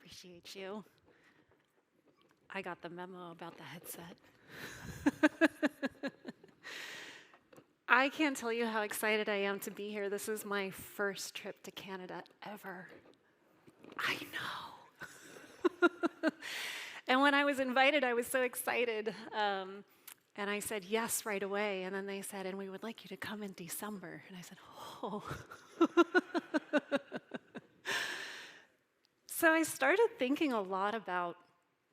appreciate you. I got the memo about the headset. I can't tell you how excited I am to be here. This is my first trip to Canada ever. I know. And when I was invited, I was so excited. And I said yes right away. And then they said, and we would like you to come in December. And I said, oh. So I started thinking a lot about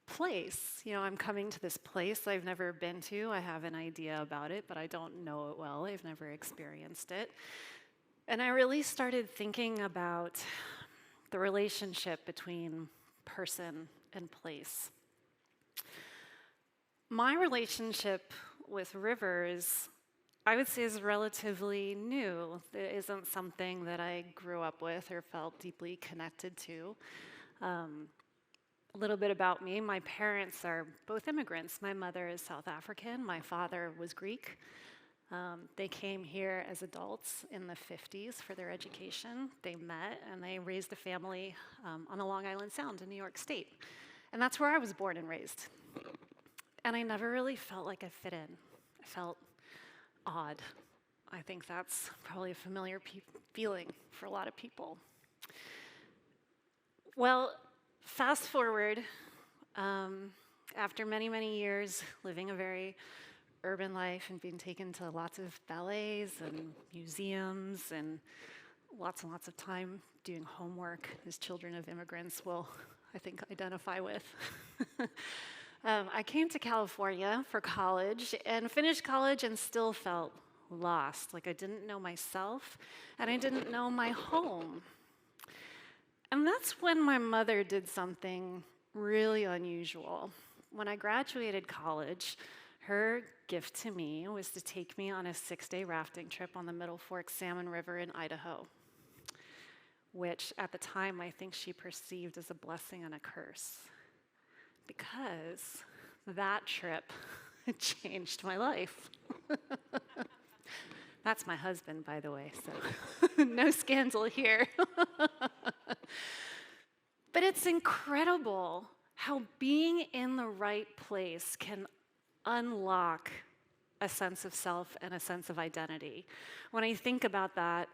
place. You know, I'm coming to this place I've never been to. I have an idea about it, but I don't know it well. I've never experienced it. And I really started thinking about the relationship between person and place. My relationship with rivers, I would say, is relatively new. It isn't something that I grew up with or felt deeply connected to. A little bit about me. My parents are both immigrants. My mother is South African. My father was Greek. They came here as adults in the 50s for their education. They met and they raised a family on the Long Island Sound in New York State. And that's where I was born and raised. And I never really felt like I fit in. I felt odd. I think that's probably a familiar feeling for a lot of people. Well, fast forward, after many, many years living a very urban life and being taken to lots of ballets and museums and lots of time doing homework, as children of immigrants will, I think, identify with. I came to California for college and finished college and still felt lost, like I didn't know myself and I didn't know my home. And that's when my mother did something really unusual. When I graduated college, her gift to me was to take me on a 6-day rafting trip on the Middle Fork Salmon River in Idaho, which at the time I think she perceived as a blessing and a curse, because that trip changed my life. That's my husband, by the way, so no scandal here. But it's incredible how being in the right place can unlock a sense of self and a sense of identity. When I think about that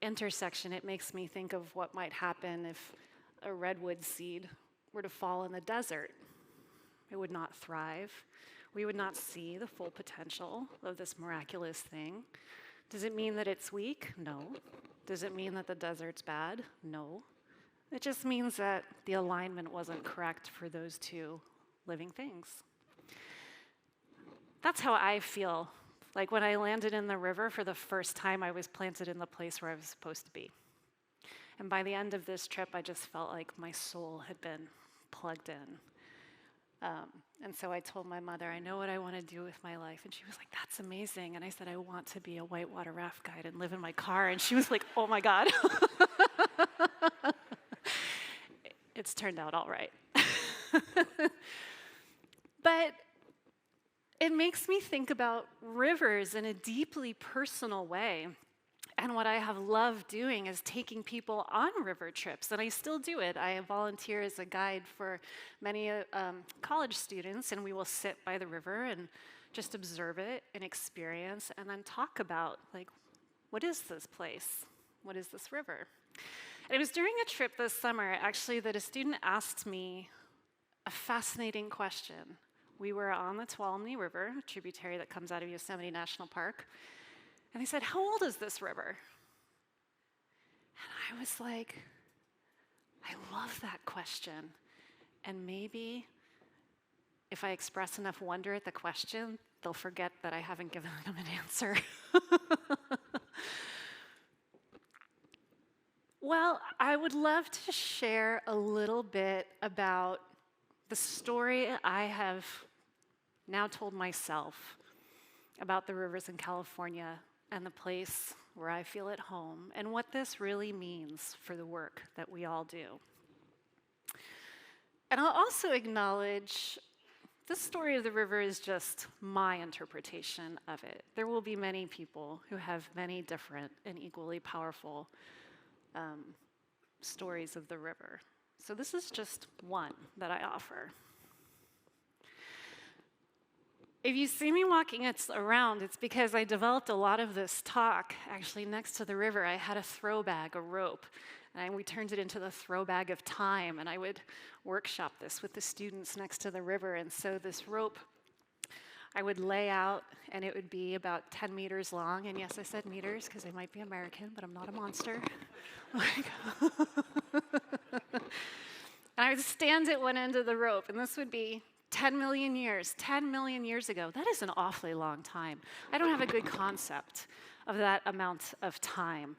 intersection, it makes me think of what might happen if a redwood seed were to fall in the desert. It would not thrive. We would not see the full potential of this miraculous thing. Does it mean that it's weak? No. Does it mean that the desert's bad? No. It just means that the alignment wasn't correct for those two living things. That's how I feel. Like when I landed in the river for the first time, I was planted in the place where I was supposed to be. And by the end of this trip, I just felt like my soul had been plugged in. And so I told my mother, I know what I want to do with my life. And she was like, that's amazing. And I said, I want to be a whitewater raft guide and live in my car. And she was like, oh my God. It's turned out all right. But it makes me think about rivers in a deeply personal way. And what I have loved doing is taking people on river trips, and I still do it. I volunteer as a guide for many college students, and we will sit by the river and just observe it and experience, and then talk about, like, what is this place? What is this river? And it was during a trip this summer, actually, that a student asked me a fascinating question. We were on the Tuolumne River, a tributary that comes out of Yosemite National Park. And they said, how old is this river? And I was like, I love that question. And maybe if I express enough wonder at the question, they'll forget that I haven't given them an answer. Well, I would love to share a little bit about the story I have now told myself about the rivers in California and the place where I feel at home, and what this really means for the work that we all do. And I'll also acknowledge this story of the river is just my interpretation of it. There will be many people who have many different and equally powerful stories of the river. So this is just one that I offer. If you see me walking around, it's because I developed a lot of this talk actually next to the river. I had a throw bag, a rope, and we turned it into the throw bag of time, and I would workshop this with the students next to the river. And so this rope I would lay out, and it would be about 10 meters long. And yes, I said meters because I might be American, but I'm not a monster. And I would stand at one end of the rope, and this would be 10 million years ago. That is an awfully long time. I don't have a good concept of that amount of time.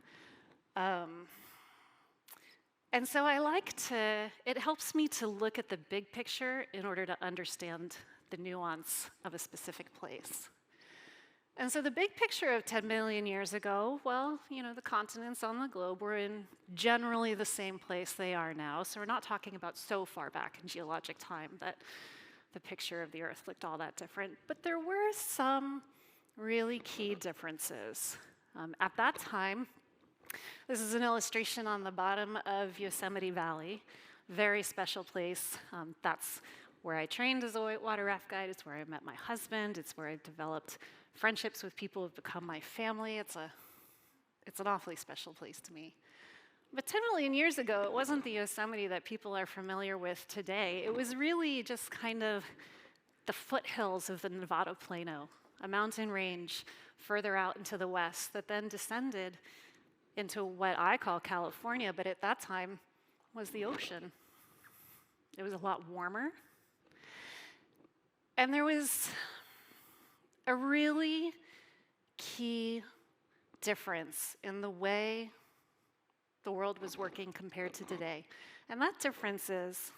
And so it helps me to look at the big picture in order to understand the nuance of a specific place. And so the big picture of 10 million years ago, well, the continents on the globe were in generally the same place they are now. So we're not talking about so far back in geologic time that the picture of the Earth looked all that different. But there were some really key differences. At that time, this is an illustration on the bottom of Yosemite Valley, very special place. That's where I trained as a whitewater raft guide. It's where I met my husband. It's where I developed friendships with people who've become my family. It's an awfully special place to me. But 10 million years ago, it wasn't the Yosemite that people are familiar with today. It was really just kind of the foothills of the Nevada Plano, a mountain range further out into the west that then descended into what I call California, but at that time was the ocean. It was a lot warmer. And there was a really key difference in the way the world was working compared to today. And that difference is,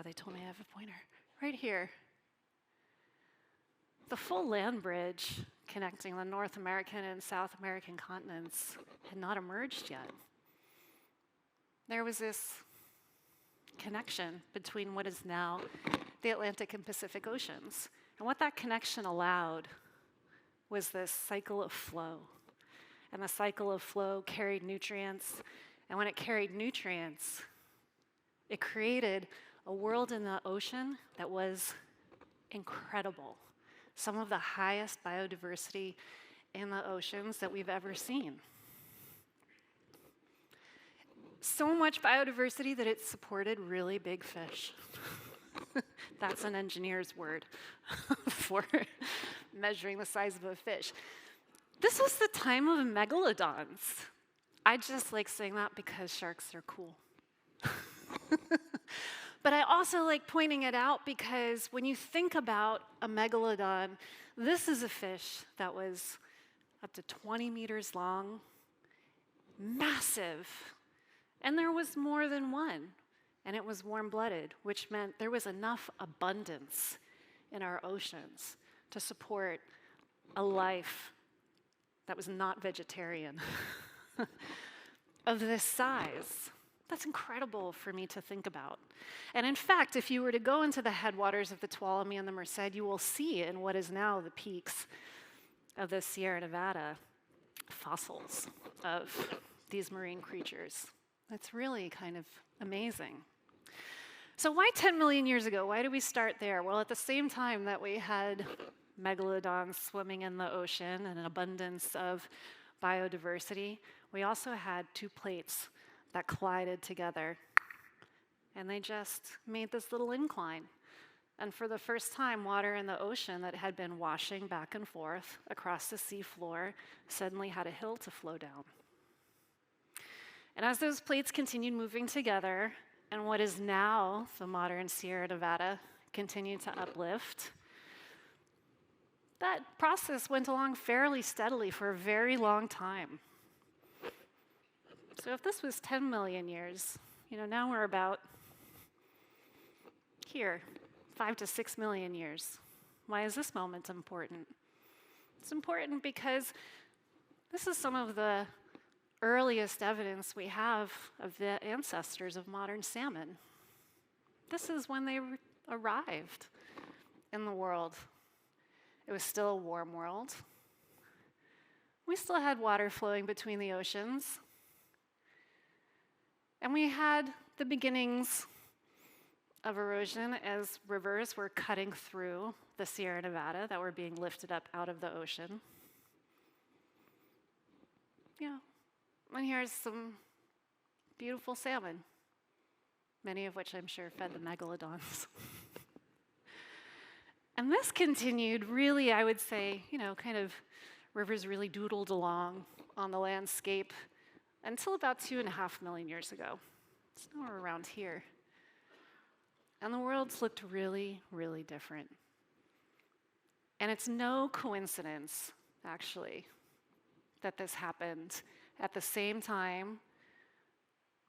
they told me I have a pointer, right here. The full land bridge connecting the North American and South American continents had not emerged yet. There was this connection between what is now the Atlantic and Pacific Oceans. And what that connection allowed was this cycle of flow. And the cycle of flow carried nutrients. And when it carried nutrients, it created a world in the ocean that was incredible. Some of the highest biodiversity in the oceans that we've ever seen. So much biodiversity that it supported really big fish. That's an engineer's word for measuring the size of a fish. This was the time of megalodons. I just like saying that because sharks are cool. But I also like pointing it out because when you think about a megalodon, this is a fish that was up to 20 meters long, massive, and there was more than one, and it was warm-blooded, which meant there was enough abundance in our oceans to support a life that was not vegetarian of this size. That's incredible for me to think about. And in fact, if you were to go into the headwaters of the Tuolumne and the Merced, you will see in what is now the peaks of the Sierra Nevada fossils of these marine creatures. It's really kind of amazing. So why 10 million years ago? Why did we start there? Well, at the same time that we had megalodons swimming in the ocean and an abundance of biodiversity, we also had two plates that collided together, and they just made this little incline. And for the first time, water in the ocean that had been washing back and forth across the seafloor suddenly had a hill to flow down. And as those plates continued moving together, and what is now the modern Sierra Nevada continued to uplift, that process went along fairly steadily for a very long time. So if this was 10 million years, now we're about here, 5 to 6 million years. Why is this moment important? It's important because this is some of the earliest evidence we have of the ancestors of modern salmon. This is when they arrived in the world. It was still a warm world. We still had water flowing between the oceans. And we had the beginnings of erosion as rivers were cutting through the Sierra Nevada that were being lifted up out of the ocean. Yeah, and here's some beautiful salmon, many of which I'm sure fed the megalodons. And this continued really, I would say, kind of rivers really doodled along on the landscape until about 2.5 million years ago. It's now around here. And the world's looked really, really different. And it's no coincidence, actually, that this happened at the same time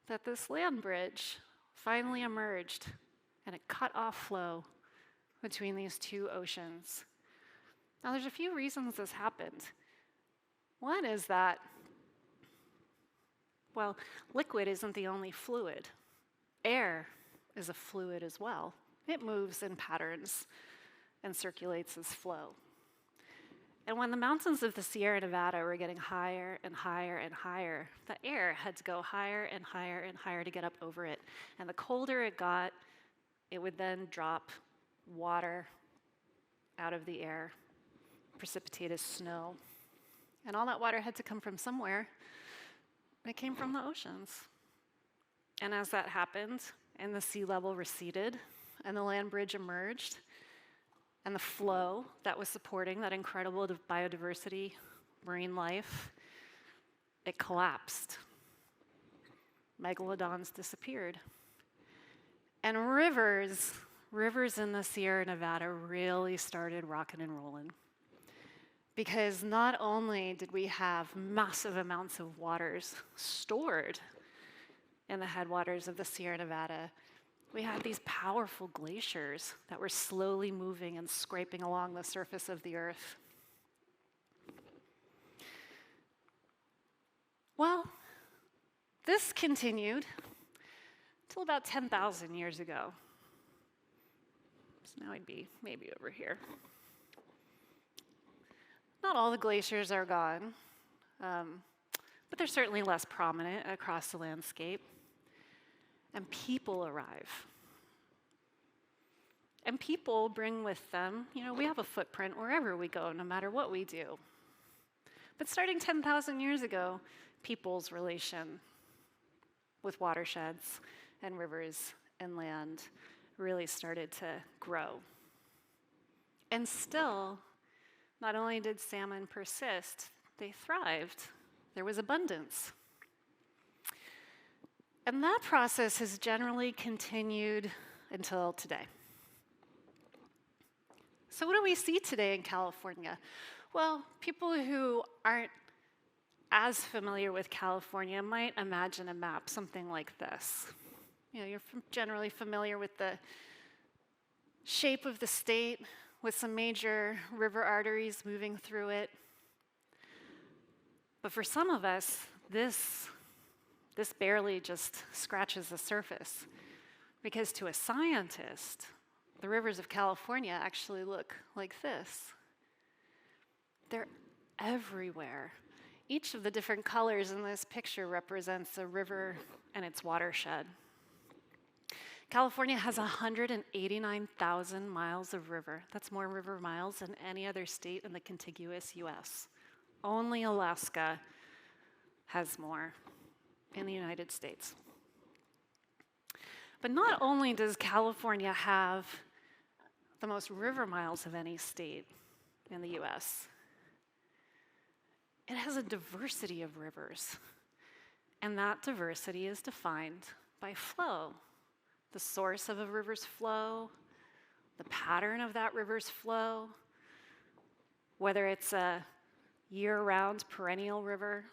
that this land bridge finally emerged and it cut off flow between these two oceans. Now, there's a few reasons this happened. One is that, well, liquid isn't the only fluid. Air is a fluid as well. It moves in patterns and circulates as flow. And when the mountains of the Sierra Nevada were getting higher and higher and higher, the air had to go higher and higher and higher to get up over it. And the colder it got, it would then drop water out of the air, precipitate as snow. And all that water had to come from somewhere. It came from the oceans. And as that happened, and the sea level receded, and the land bridge emerged, and the flow that was supporting that incredible biodiversity, marine life, it collapsed. Megalodons disappeared. And rivers in the Sierra Nevada really started rocking and rolling. Because not only did we have massive amounts of waters stored in the headwaters of the Sierra Nevada, we had these powerful glaciers that were slowly moving and scraping along the surface of the earth. Well, this continued until about 10,000 years ago. So now I'd be maybe over here. Not all the glaciers are gone, but they're certainly less prominent across the landscape. And people arrive. And people bring with them, we have a footprint wherever we go, no matter what we do. But starting 10,000 years ago, people's relation with watersheds and rivers and land really started to grow. And still, not only did salmon persist, they thrived. There was abundance. And that process has generally continued until today. So what do we see today in California? Well, people who aren't as familiar with California might imagine a map, something like this. You're generally familiar with the shape of the state, with some major river arteries moving through it. But for some of us, this barely just scratches the surface, because to a scientist, the rivers of California actually look like this. They're everywhere. Each of the different colors in this picture represents a river and its watershed. California has 189,000 miles of river. That's more river miles than any other state in the contiguous US. Only Alaska has more in the United States. But not only does California have the most river miles of any state in the US, it has a diversity of rivers. And that diversity is defined by flow. The source of a river's flow, the pattern of that river's flow, whether it's a year-round perennial river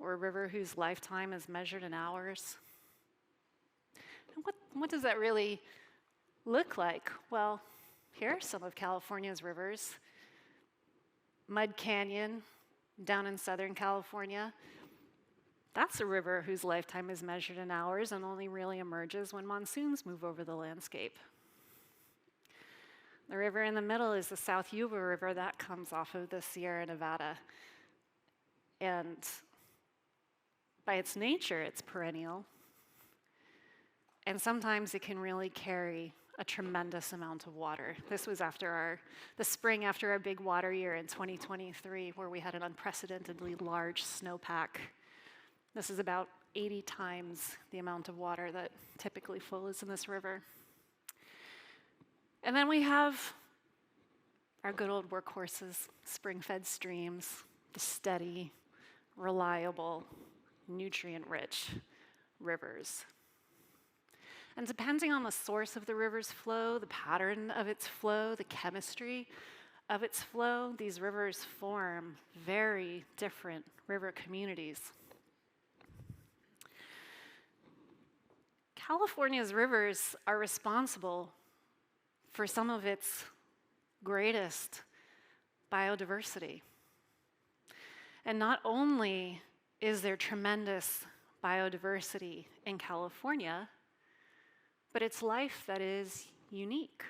or a river whose lifetime is measured in hours. And what does that really look like? Well, here are some of California's rivers. Mud Canyon down in Southern California. That's a river whose lifetime is measured in hours and only really emerges when monsoons move over the landscape. The river in the middle is the South Yuba River that comes off of the Sierra Nevada. And by its nature, it's perennial. And sometimes it can really carry a tremendous amount of water. This was after the spring after our big water year in 2023, where we had an unprecedentedly large snowpack. This is about 80 times the amount of water that typically flows in this river. And then we have our good old workhorses, spring-fed streams, the steady, reliable, nutrient-rich rivers. And depending on the source of the river's flow, the pattern of its flow, the chemistry of its flow, these rivers form very different river communities. California's rivers are responsible for some of its greatest biodiversity. And not only is there tremendous biodiversity in California, but it's life that is unique.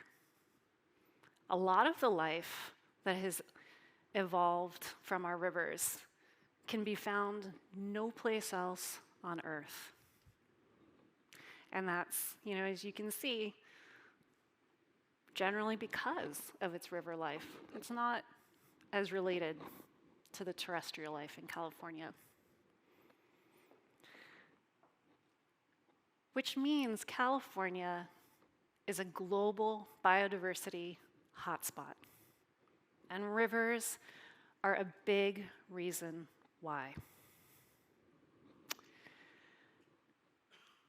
A lot of the life that has evolved from our rivers can be found no place else on Earth. And that's, as you can see, generally because of its river life. It's not as related to the terrestrial life in California. Which means California is a global biodiversity hotspot. And rivers are a big reason why.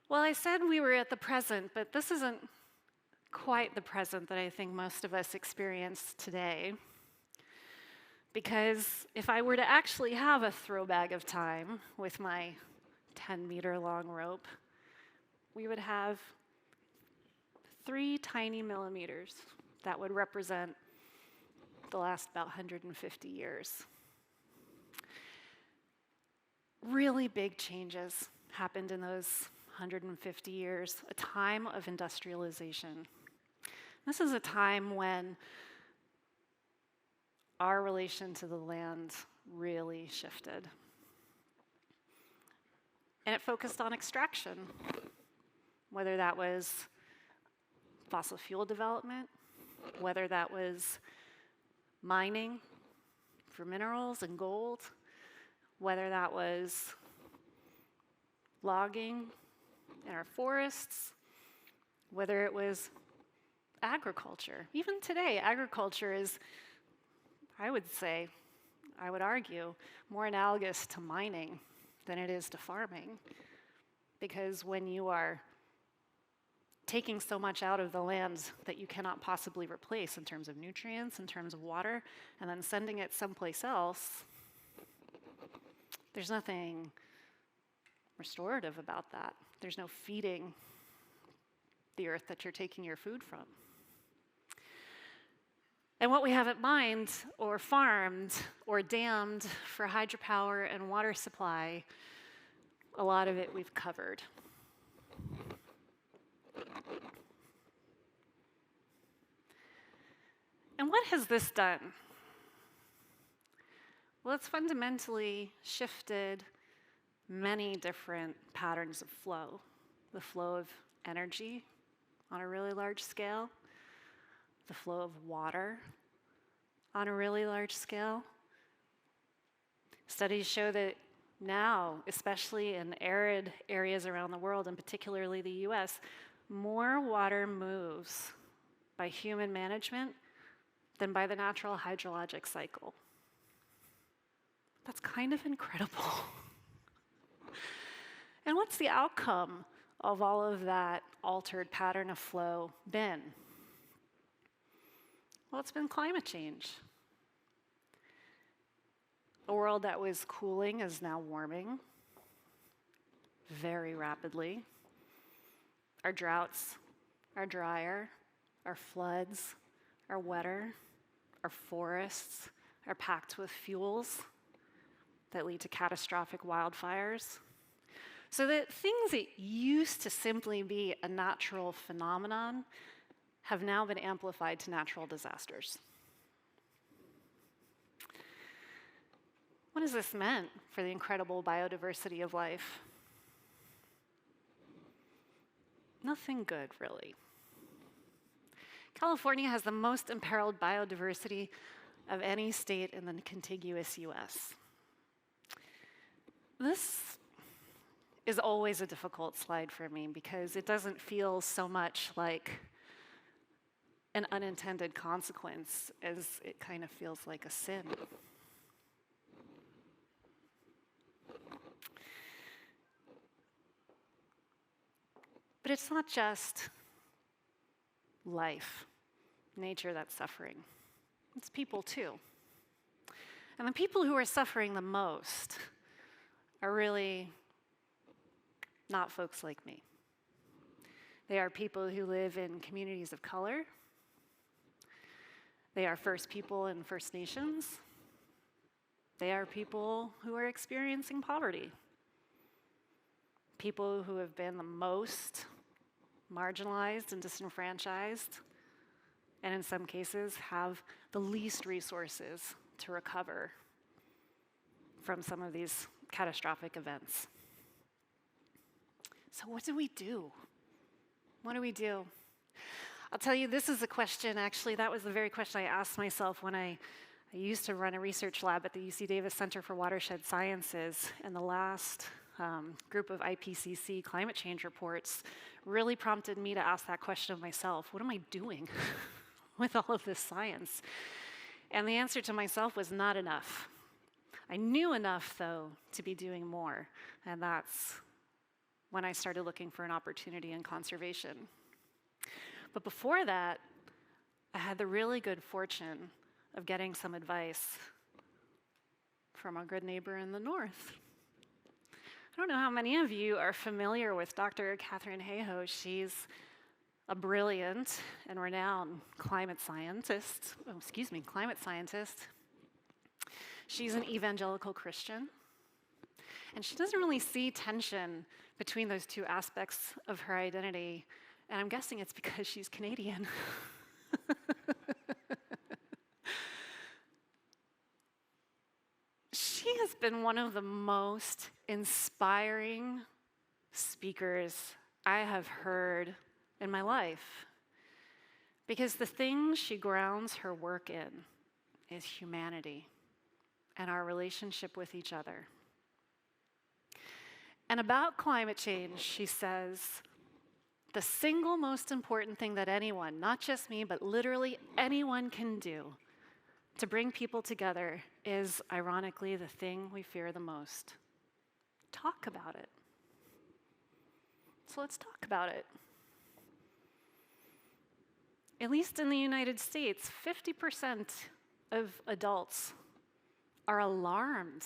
Well, I said we were at the present, but this isn't quite the present that I think most of us experience today. Because if I were to actually have a throwback of time with my 10-meter long rope, we would have 3 tiny millimeters that would represent the last about 150 years. Really big changes happened in those 150 years, a time of industrialization. This is a time when our relation to the land really shifted. And it focused on extraction, whether that was fossil fuel development, whether that was mining for minerals and gold, whether that was logging in our forests, whether it was agriculture. Even today, agriculture is, I would argue, more analogous to mining than it is to farming. Because when you are taking so much out of the land that you cannot possibly replace in terms of nutrients, in terms of water, and then sending it someplace else, there's nothing restorative about that. There's no feeding the earth that you're taking your food from. And what we haven't mined or farmed or dammed for hydropower and water supply, a lot of it we've covered. And what has this done? Well, it's fundamentally shifted many different patterns of flow. The flow of energy on a really large scale, the flow of water on a really large scale. Studies show that now, especially in arid areas around the world, and particularly the US, more water moves by human management than by the natural hydrologic cycle. That's kind of incredible. And what's the outcome of all of that altered pattern of flow been? Well, it's been climate change. A world that was cooling is now warming very rapidly. Our droughts are drier, our floods are wetter, our forests are packed with fuels that lead to catastrophic wildfires. So that things that used to simply be a natural phenomenon have now been amplified to natural disasters. What has this meant for the incredible biodiversity of life? Nothing good, really. California has the most imperiled biodiversity of any state in the contiguous US. This is always a difficult slide for me because it doesn't feel so much like an unintended consequence as it kind of feels like a sin. But it's not just life, nature that's suffering. It's people too. And the people who are suffering the most are really not folks like me. They are people who live in communities of color. They are First People and First Nations. They are people who are experiencing poverty. People who have been the most marginalized and disenfranchised, and in some cases have the least resources to recover from some of these catastrophic events. So what do we do? What do we do? I'll tell you, this is a question, actually, that was the very question I asked myself when I used to run a research lab at the UC Davis Center for Watershed Sciences, and the last group of IPCC climate change reports really prompted me to ask that question of myself. What am I doing with all of this science? And the answer to myself was not enough. I knew enough, though, to be doing more, and that's when I started looking for an opportunity in conservation. But before that, I had the really good fortune of getting some advice from a good neighbor in the north. I don't know how many of you are familiar with Dr. Catherine Hayhoe. She's a brilliant and renowned climate scientist. She's an evangelical Christian, and she doesn't really see tension between those two aspects of her identity, and I'm guessing it's because she's Canadian. She has been one of the most inspiring speakers I have heard in my life, because the thing she grounds her work in is humanity and our relationship with each other. And about climate change, she says, the single most important thing that anyone, not just me, but literally anyone can do to bring people together is, ironically, the thing we fear the most. Talk about it. So let's talk about it. At least in the United States, 50% of adults are alarmed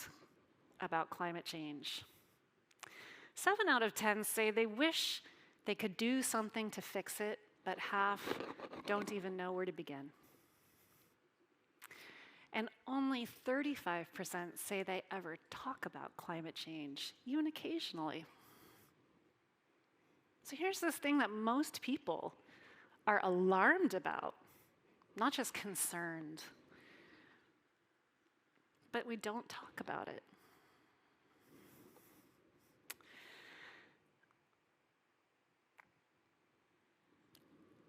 about climate change. 7 out of 10 say they wish they could do something to fix it, but half don't even know where to begin. And only 35% say they ever talk about climate change, even occasionally. So here's this thing that most people are alarmed about, not just concerned, but we don't talk about it.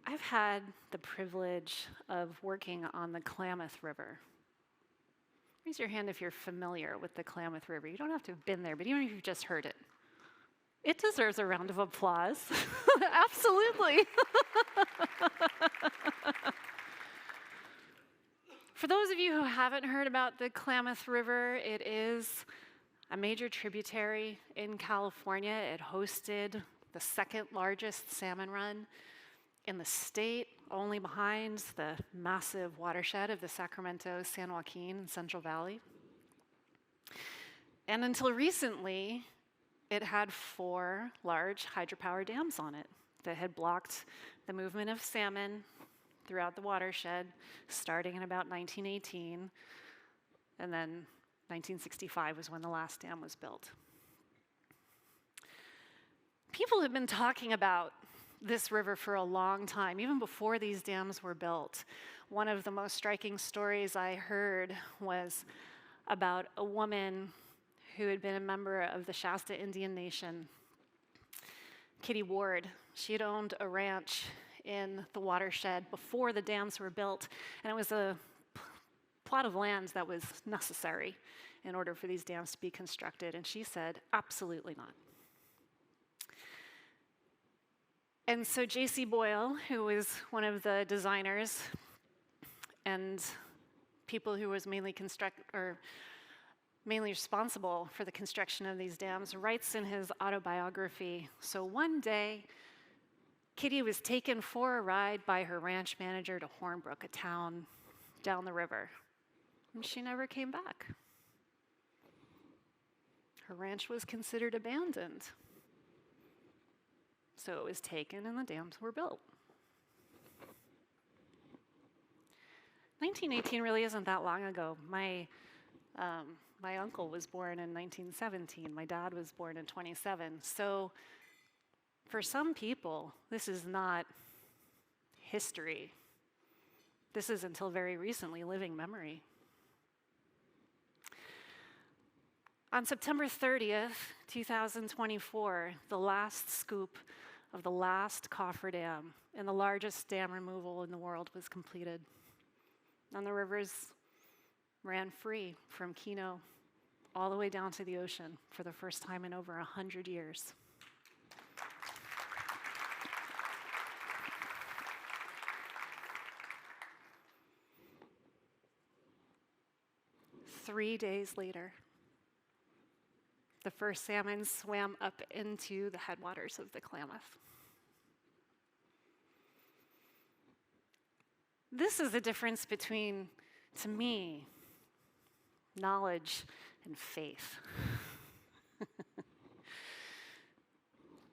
I've had the privilege of working on the Klamath River. Raise your hand if you're familiar with the Klamath River. You don't have to have been there, but even if you've just heard it. It deserves a round of applause. Absolutely. For those of you who haven't heard about the Klamath River, it is a major tributary in California. It hosted the second largest salmon run in the state, only behind the massive watershed of the Sacramento, San Joaquin, and Central Valley. And until recently, it had 4 large hydropower dams on it that had blocked the movement of salmon throughout the watershed, starting in about 1918, and then 1965 was when the last dam was built. People have been talking about this river for a long time, even before these dams were built. One of the most striking stories I heard was about a woman who had been a member of the Shasta Indian Nation, Kitty Ward, She had owned a ranch in the watershed before the dams were built, and it was a plot of land that was necessary in order for these dams to be constructed, and she said, absolutely not. And so J.C. Boyle, who was one of the designers and people who was mainly responsible for the construction of these dams, writes in his autobiography, so one day, Kitty was taken for a ride by her ranch manager to Hornbrook, a town down the river, and she never came back. Her ranch was considered abandoned. So it was taken and the dams were built. 1918 really isn't that long ago. My uncle was born in 1917. My dad was born in 27. So for some people, this is not history. This is until very recently living memory. On September 30th, 2024, the last scoop of the last coffer dam and the largest dam removal in the world was completed. And the rivers ran free from Kino all the way down to the ocean for the first time in over 100 years. Three days later, the first salmon swam up into the headwaters of the Klamath. This is the difference between, to me, knowledge and faith.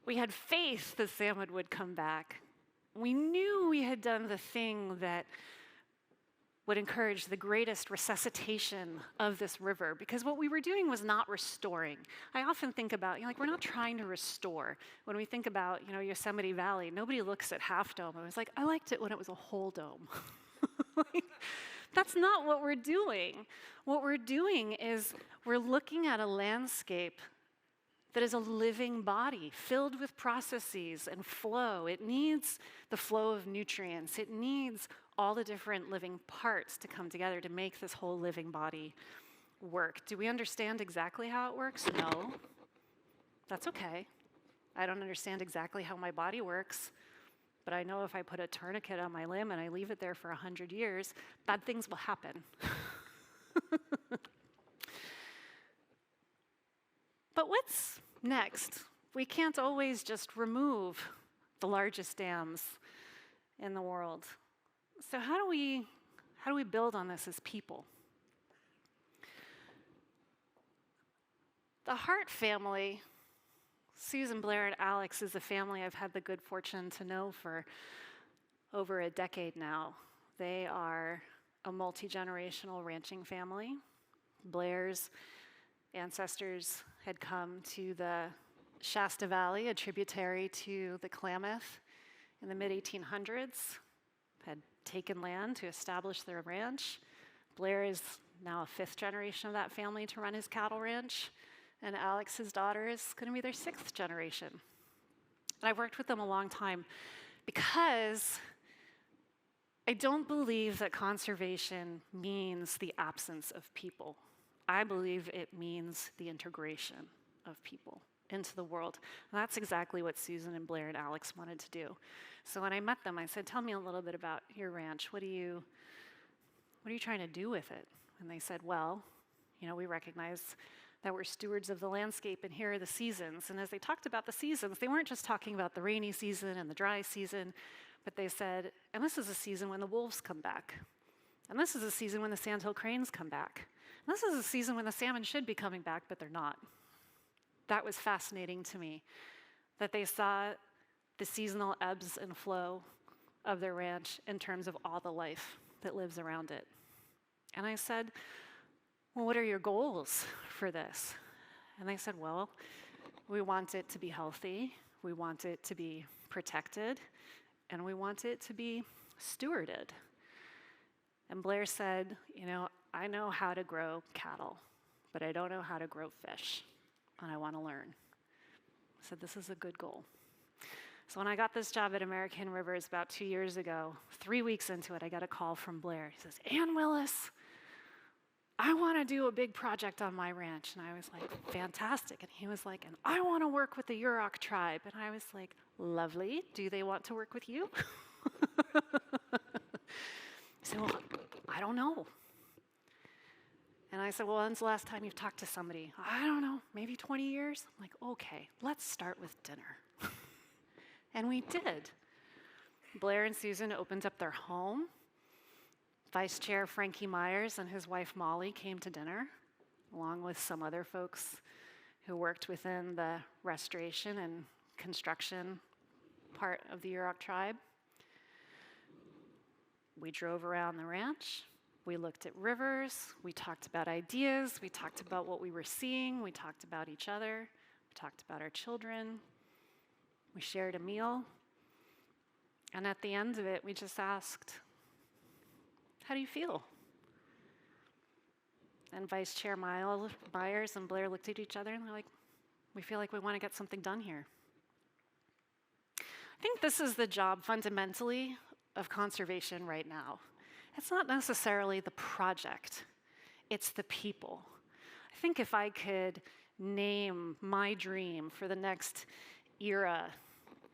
We had faith the salmon would come back. We knew we had done the thing that would encourage the greatest resuscitation of this river, because what we were doing was not restoring. I often think about, we're not trying to restore. When we think about, Yosemite Valley, nobody looks at Half Dome. I was like, I liked it when it was a whole dome. That's not what we're doing. What we're doing is we're looking at a landscape that is a living body filled with processes and flow. It needs the flow of nutrients. It needs all the different living parts to come together to make this whole living body work. Do we understand exactly how it works? No. That's okay. I don't understand exactly how my body works, but I know if I put a tourniquet on my limb and I leave it there for 100 years, bad things will happen. But what's next? We can't always just remove the largest dams in the world. So how do we build on this as people? The Hart family, Susan, Blair, and Alex, is a family I've had the good fortune to know for over a decade now. They are a multi-generational ranching family. Blair's ancestors had come to the Shasta Valley, a tributary to the Klamath, in the mid-1800s, had taken land to establish their ranch. Blair is now a fifth generation of that family to run his cattle ranch, and Alex, his daughter, is going to be their sixth generation. And I've worked with them a long time because I don't believe that conservation means the absence of people. I believe it means the integration of people into the world. And that's exactly what Susan and Blair and Alex wanted to do. So when I met them, I said, tell me a little bit about your ranch. What are you trying to do with it? And they said, well, we recognize that we're stewards of the landscape, and here are the seasons. And as they talked about the seasons, they weren't just talking about the rainy season and the dry season, but they said, and this is a season when the wolves come back. And this is a season when the sandhill cranes come back. And this is a season when the salmon should be coming back, but they're not. That was fascinating to me, that they saw the seasonal ebbs and flow of their ranch in terms of all the life that lives around it. And I said, well, what are your goals for this? And they said, well, we want it to be healthy, we want it to be protected, and we want it to be stewarded. And Blair said, I know how to grow cattle, but I don't know how to grow fish, and I want to learn. I said, this is a good goal. So when I got this job at American Rivers about 2 years ago, 3 weeks into it, I got a call from Blair. He says, Ann Willis, I want to do a big project on my ranch. And I was like, fantastic. And he was like, and I want to work with the Yurok tribe. And I was like, lovely. Do they want to work with you? He said, well, I don't know. And I said, well, when's the last time you've talked to somebody? I don't know, maybe 20 years? I'm like, okay, let's start with dinner. And we did. Blair and Susan opened up their home. Vice Chair Frankie Myers and his wife Molly came to dinner, along with some other folks who worked within the restoration and construction part of the Yurok tribe. We drove around the ranch. We looked at rivers. We talked about ideas. We talked about what we were seeing. We talked about each other. We talked about our children. We shared a meal. And at the end of it, we just asked, how do you feel? And Vice Chair Myers and Blair looked at each other and they're like, we feel like we want to get something done here. I think this is the job fundamentally of conservation right now. It's not necessarily the project, it's the people. I think if I could name my dream for the next era,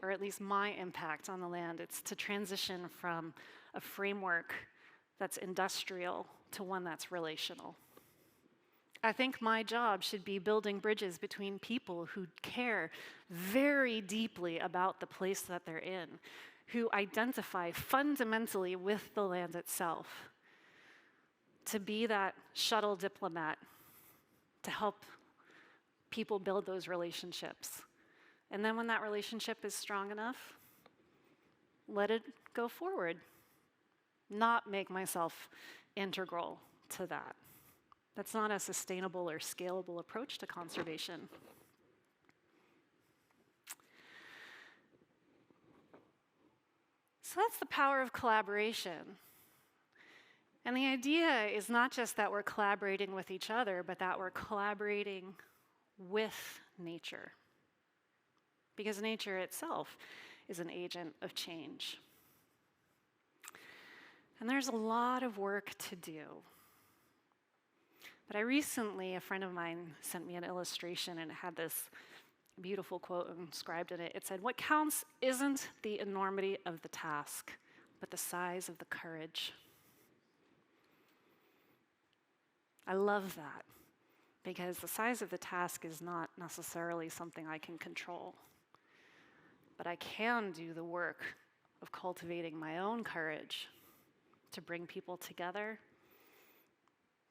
or at least my impact on the land, it's to transition from a framework that's industrial to one that's relational. I think my job should be building bridges between people who care very deeply about the place that they're in, who identify fundamentally with the land itself, to be that shuttle diplomat, to help people build those relationships. And then when that relationship is strong enough, let it go forward. Not make myself integral to that. That's not a sustainable or scalable approach to conservation. So that's the power of collaboration. And the idea is not just that we're collaborating with each other, but that we're collaborating with nature. Because nature itself is an agent of change. And there's a lot of work to do. But a friend of mine sent me an illustration and it had this beautiful quote inscribed in it. It said, what counts isn't the enormity of the task, but the size of the courage. I love that because the size of the task is not necessarily something I can control. But I can do the work of cultivating my own courage to bring people together,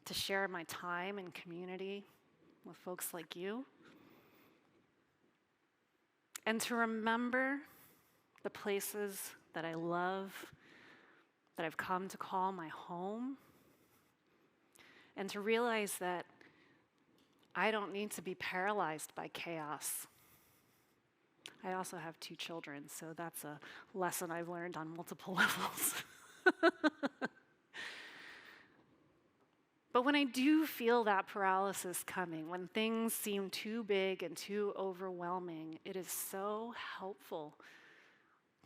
to share my time and community with folks like you, and to remember the places that I love, that I've come to call my home, and to realize that I don't need to be paralyzed by chaos. I also have 2 children, so that's a lesson I've learned on multiple levels. But when I do feel that paralysis coming, when things seem too big and too overwhelming, it is so helpful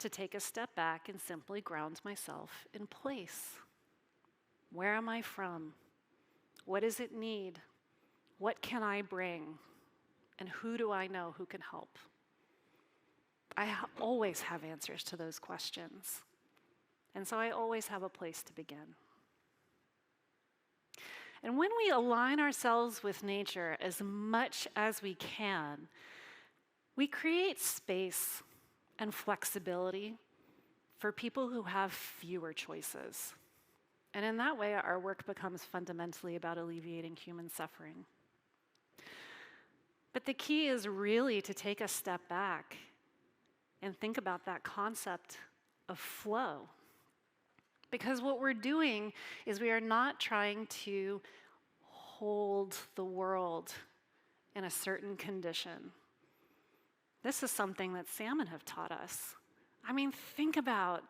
to take a step back and simply ground myself in place. Where am I from? What does it need? What can I bring? And who do I know who can help? I always have answers to those questions. And so I always have a place to begin. And when we align ourselves with nature as much as we can, we create space and flexibility for people who have fewer choices. And in that way, our work becomes fundamentally about alleviating human suffering. But the key is really to take a step back and think about that concept of flow. Because what we're doing is we are not trying to hold the world in a certain condition. This is something that salmon have taught us. I mean, think about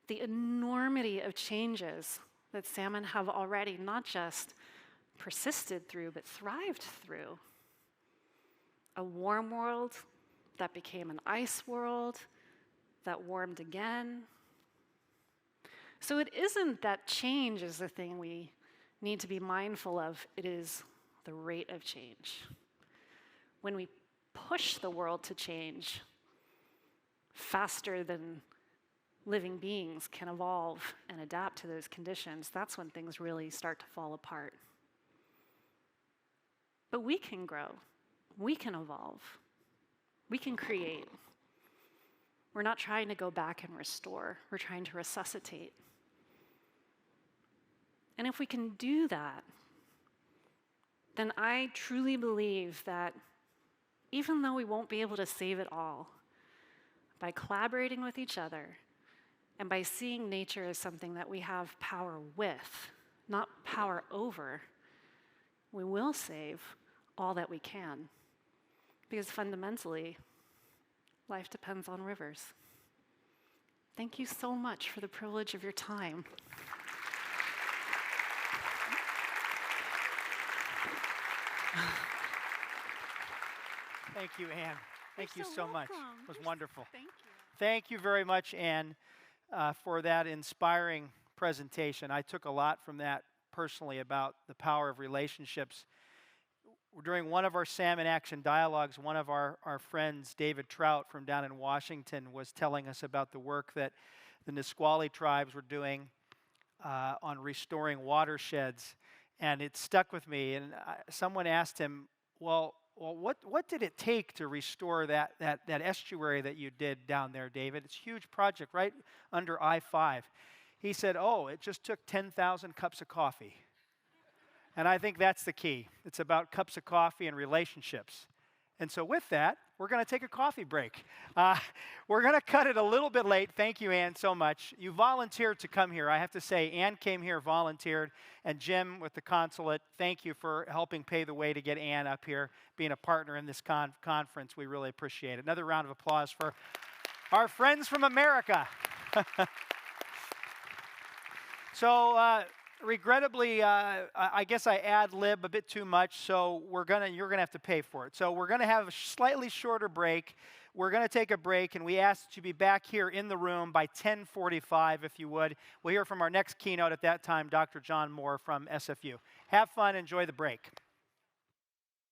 the enormity of changes that salmon have already not just persisted through, but thrived through. A warm world that became an ice world, that warmed again. So it isn't that change is the thing we need to be mindful of, it is the rate of change. When we push the world to change faster than living beings can evolve and adapt to those conditions, that's when things really start to fall apart. But we can grow, we can evolve, we can create. We're not trying to go back and restore, we're trying to resuscitate. And if we can do that, then I truly believe that even though we won't be able to save it all, by collaborating with each other and by seeing nature as something that we have power with, not power over, we will save all that we can. Because fundamentally, life depends on rivers. Thank you so much for the privilege of your time. Thank you, Anne. Thank you so much. It was wonderful. Thank you. Thank you very much, Anne, for that inspiring presentation. I took a lot from that personally about the power of relationships. During one of our Salmon Action Dialogues, one of our friends, David Trout from down in Washington, was telling us about the work that the Nisqually tribes were doing on restoring watersheds. And it stuck with me. And someone asked him, well, what did it take to restore that estuary that you did down there, David? It's a huge project right under I-5. He said, it just took 10,000 cups of coffee. And I think that's the key. It's about cups of coffee and relationships. And so with that, we're going to take a coffee break. We're going to cut it a little bit late. Thank you, Anne, so much. You volunteered to come here. I have to say, Anne came here, volunteered, and Jim with the consulate, thank you for helping pay the way to get Anne up here, being a partner in this conference. We really appreciate it. Another round of applause for our friends from America. So, regrettably, I guess I ad-lib a bit too much, so you're gonna have to pay for it. So we're gonna have a slightly shorter break. We're gonna take a break, and we ask that you be back here in the room by 10:45, if you would. We'll hear from our next keynote at that time, Dr. John Moore from SFU. Have fun, enjoy the break.